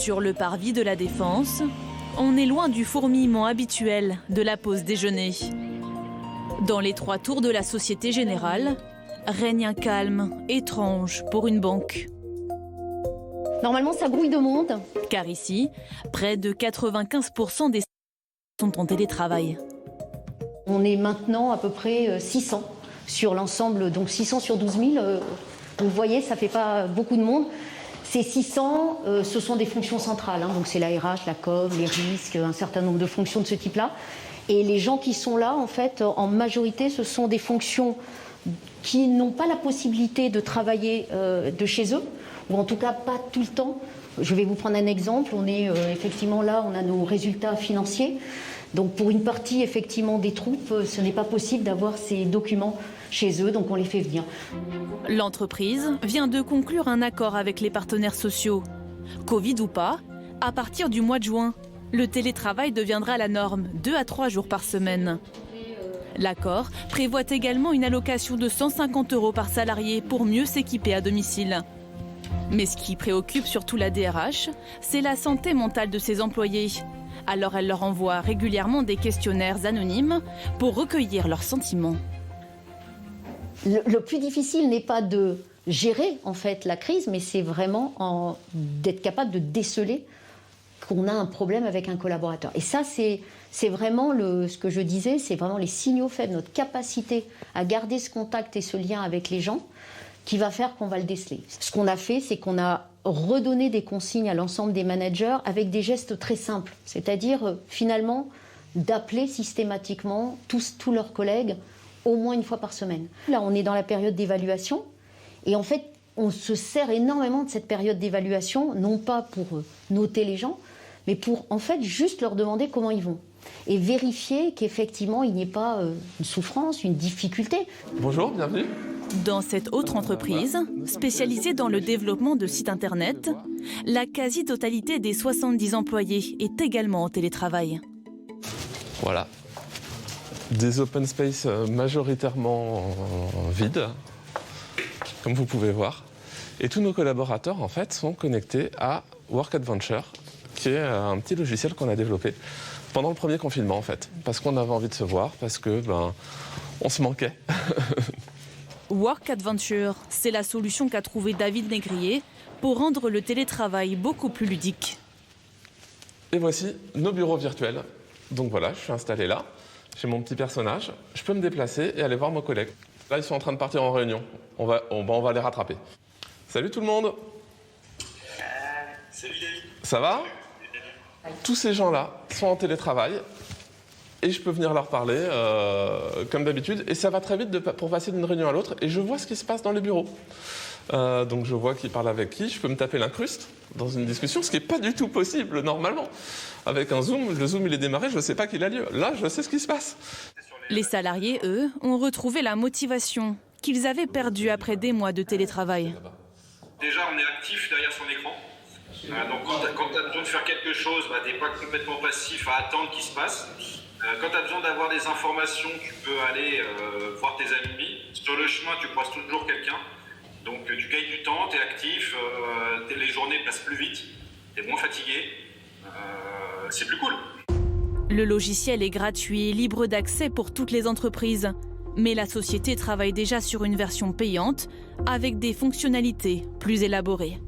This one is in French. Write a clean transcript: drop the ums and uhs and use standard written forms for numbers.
Sur le parvis de la Défense, on est loin du fourmillement habituel de la pause déjeuner. Dans les 3 tours de la Société Générale, règne un calme étrange pour une banque. Normalement, ça grouille de monde. Car ici, près de 95% des sont en télétravail. On est maintenant à peu près 600 sur l'ensemble, donc 600 sur 12 000. Vous voyez, ça ne fait pas beaucoup de monde. Ces 600, ce sont des fonctions centrales, donc c'est la RH, la com, les risques, un certain nombre de fonctions de ce type-là. Et les gens qui sont là, en fait, en majorité, ce sont des fonctions qui n'ont pas la possibilité de travailler de chez eux, ou en tout cas pas tout le temps. Je vais vous prendre un exemple. On est effectivement là, on a nos résultats financiers. Donc pour une partie effectivement des troupes, ce n'est pas possible d'avoir ces documents chez eux, donc on les fait venir. L'entreprise vient de conclure un accord avec les partenaires sociaux. Covid ou pas, à partir du mois de juin, le télétravail deviendra la norme, 2 à 3 jours par semaine. L'accord prévoit également une allocation de 150 € par salarié pour mieux s'équiper à domicile. Mais ce qui préoccupe surtout la DRH, c'est la santé mentale de ses employés. Alors elle leur envoie régulièrement des questionnaires anonymes pour recueillir leurs sentiments. Le plus difficile n'est pas de gérer en fait la crise, mais c'est vraiment d'être capable de déceler qu'on a un problème avec un collaborateur. Et ça, c'est vraiment ce que je disais, c'est vraiment les signaux faibles, notre capacité à garder ce contact et ce lien avec les gens qui va faire qu'on va le déceler. Ce qu'on a fait, c'est qu'on a redonné des consignes à l'ensemble des managers avec des gestes très simples, c'est-à-dire finalement d'appeler systématiquement tous leurs collègues au moins une fois par semaine. Là, on est dans la période d'évaluation et en fait, on se sert énormément de cette période d'évaluation, non pas pour noter les gens, mais pour en fait juste leur demander comment ils vont et vérifier qu'effectivement il n'y ait pas une souffrance, une difficulté. Bonjour, bienvenue. Dans cette autre entreprise, spécialisée dans le développement de sites internet, la quasi-totalité des 70 employés est également en télétravail. Voilà. Des open space majoritairement vides, comme vous pouvez voir. Et tous nos collaborateurs, en fait, sont connectés à Work Adventure, qui est un petit logiciel qu'on a développé pendant le premier confinement, en fait. Parce qu'on avait envie de se voir, parce que, on se manquait. Work Adventure, c'est la solution qu'a trouvée David Négrier pour rendre le télétravail beaucoup plus ludique. Et voici nos bureaux virtuels. Donc voilà, je suis installé là. J'ai mon petit personnage. Je peux me déplacer et aller voir mes collègues. Là, ils sont en train de partir en réunion. On va les rattraper. Salut tout le monde. Salut David. Ça va? Tous ces gens-là sont en télétravail. Et je peux venir leur parler comme d'habitude. Et ça va très vite pour passer d'une réunion à l'autre. Et je vois ce qui se passe dans les bureaux. Donc je vois qui parle avec qui. Je peux me taper l'incruste dans une discussion, ce qui n'est pas du tout possible normalement. Avec un Zoom, le Zoom il est démarré, je ne sais pas qu'il a lieu. Là, je sais ce qui se passe. Les salariés, eux, ont retrouvé la motivation qu'ils avaient perdue après des mois de télétravail. Déjà, on est actif derrière son écran. Donc quand tu as besoin de faire quelque chose, tu n'es pas complètement passif à attendre qu'il se passe. Quand tu as besoin d'avoir des informations, tu peux aller voir tes amis. Sur le chemin, tu croises toujours quelqu'un. Donc tu gagnes du temps, tu es actif, les journées passent plus vite, tu es moins fatigué. C'est plus cool. Le logiciel est gratuit et libre d'accès pour toutes les entreprises. Mais la société travaille déjà sur une version payante avec des fonctionnalités plus élaborées.